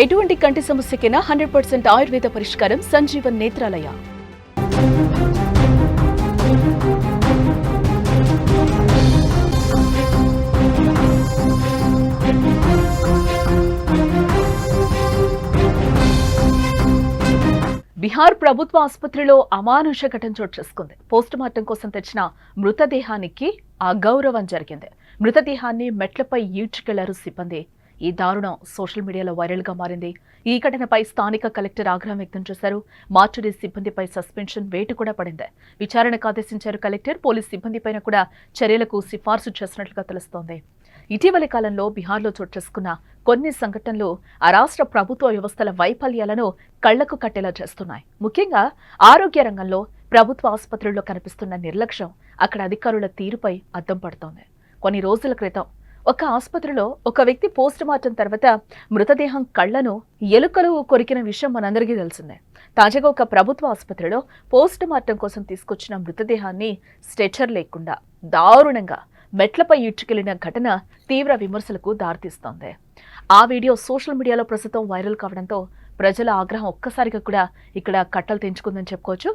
ఎటువంటి కంటి సమస్యకైనా 100% ఆయుర్వేద పరిష్కారం సంజీవన్ నేత్రాలయ. బిహార్ ప్రభుత్వ ఆసుపత్రిలో అమానుష ఘటన చోటు చేసుకుంది. పోస్టుమార్టం కోసం తెచ్చిన మృతదేహానికి అగౌరవం జరిగింది. మృతదేహాన్ని మెట్లపై ఈడ్చుకెళ్లారు సిబ్బంది. ఈ దారుణం సోషల్ మీడియాలో వైరల్ గా మారింది. ఈ ఘటనపై స్థానిక కలెక్టర్ ఆగ్రహం వ్యక్తం చేశారు. మార్చురీ సిబ్బందిపై సస్పెన్షన్ వేటు కూడా పడింది. విచారణకు ఆదేశించారు కలెక్టర్. పోలీస్ సిబ్బందిపైన కూడా చర్యలకు సిఫార్సు చేసినట్లుగా తెలుస్తోంది. ఇటీవలి కాలంలో బిహార్లో చోటు చేసుకున్న కొన్ని సంఘటనలు ఆ రాష్ట్ర ప్రభుత్వ వ్యవస్థల వైఫల్యాలను కళ్లకు కట్టేలా చేస్తున్నాయి. ముఖ్యంగా ఆరోగ్య రంగంలో ప్రభుత్వ ఆసుపత్రుల్లో కనిపిస్తున్న నిర్లక్ష్యం అక్కడ అధికారుల తీరుపై అద్దం పడుతోంది. కొన్ని రోజుల క్రితం ఒక ఆసుపత్రిలో ఒక వ్యక్తి పోస్టుమార్టం తర్వాత మృతదేహం కళ్లను ఎలుకలు కొరికిన విషయం మనందరికీ తెలిసిందే. తాజాగా ఒక ప్రభుత్వ ఆసుపత్రిలో పోస్టుమార్టం కోసం తీసుకొచ్చిన మృతదేహాన్ని స్ట్రెచర్ లేకుండా దారుణంగా మెట్లపై ఈడ్చుకెళ్లిన ఘటన తీవ్ర విమర్శలకు దారితీస్తోంది. ఆ వీడియో సోషల్ మీడియాలో ప్రస్తుతం వైరల్ కావడంతో ప్రజల ఆగ్రహం ఒక్కసారిగా కూడా ఇక్కడ కట్టలు తెంచుకుందని చెప్పుకోవచ్చు.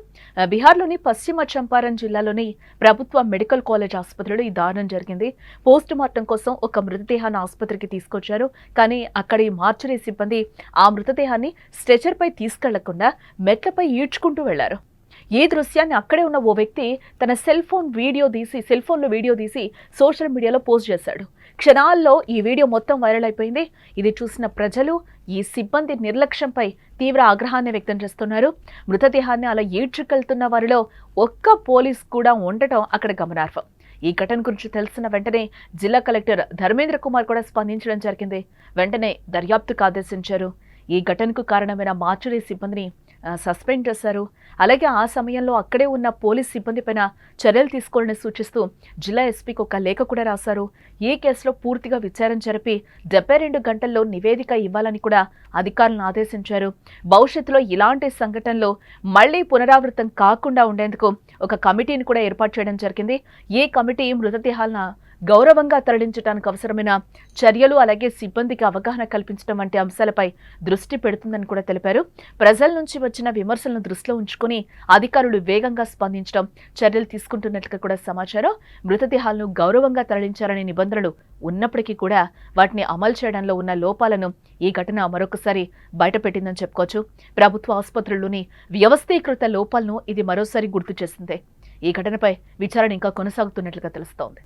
బీహార్లోని పశ్చిమ చంపారణ్ జిల్లాలోని ప్రభుత్వ మెడికల్ కాలేజ్ ఆసుపత్రిలో ఈ దారుణం జరిగింది. పోస్టుమార్టం కోసం ఒక మృతదేహాన్ని ఆసుపత్రికి తీసుకొచ్చారు. కానీ అక్కడి మార్చురీ సిబ్బంది ఆ మృతదేహాన్ని స్ట్రెచర్పై తీసుకెళ్లకుండా మెట్లపై ఈడ్చుకుంటూ వెళ్లారు. ఈ దృశ్యాన్ని అక్కడే ఉన్న ఓ వ్యక్తి తన సెల్ ఫోన్లో వీడియో తీసి సోషల్ మీడియాలో పోస్ట్ చేశాడు. క్షణాల్లో ఈ వీడియో మొత్తం వైరల్ అయిపోయింది. ఇది చూసిన ప్రజలు ఈ సిబ్బంది నిర్లక్ష్యంపై తీవ్ర ఆగ్రహాన్ని వ్యక్తం చేస్తున్నారు. మృతదేహాన్ని అలా ఈడ్చుకెళ్తున్న వారిలో ఒక్క పోలీస్ కూడా ఉండటం అక్కడ గమనార్హం. ఈ ఘటన గురించి తెలిసిన వెంటనే జిల్లా కలెక్టర్ ధర్మేంద్ర కుమార్ కూడా స్పందించడం జరిగింది. వెంటనే దర్యాప్తుకు ఆదేశించారు. ఈ ఘటనకు కారణమైన మార్చురీ సిబ్బందిని సస్పెండ్ చేశారు. అలాగే ఆ సమయంలో అక్కడే ఉన్న పోలీస్ సిబ్బంది పైన చర్యలు తీసుకోవాలని సూచిస్తూ జిల్లా ఎస్పీకి ఒక లేఖ కూడా రాశారు. ఈ కేసులో పూర్తిగా విచారణ జరిపి 72 గంటల్లో నివేదిక ఇవ్వాలని కూడా అధికారులను ఆదేశించారు. భవిష్యత్తులో ఇలాంటి సంఘటనలు మళ్లీ పునరావృతం కాకుండా ఉండేందుకు ఒక కమిటీని కూడా ఏర్పాటు చేయడం జరిగింది. ఈ కమిటీ మృతదేహాలను గౌరవంగా తరలించడానికి అవసరమైన చర్యలు అలాగే సిబ్బందికి అవగాహన కల్పించడం వంటి అంశాలపై దృష్టి పెడుతుందని కూడా తెలిపారు. ప్రజల నుంచి వచ్చిన విమర్శలను దృష్టిలో ఉంచుకుని అధికారులు వేగంగా స్పందించడం, చర్యలు తీసుకుంటున్నట్లుగా కూడా సమాచారం. మృతదేహాలను గౌరవంగా తరలించాలనే నిబంధనలు ఉన్నప్పటికీ కూడా వాటిని అమలు చేయడంలో ఉన్న లోపాలను ఈ ఘటన మరొకసారి బయటపెట్టిందని చెప్పుకోవచ్చు. ప్రభుత్వ ఆసుపత్రుల్లోని వ్యవస్థీకృత లోపాలను ఇది మరోసారి గుర్తు చేసింది. ఈ ఘటనపై విచారణ ఇంకా కొనసాగుతున్నట్లుగా తెలుస్తోంది.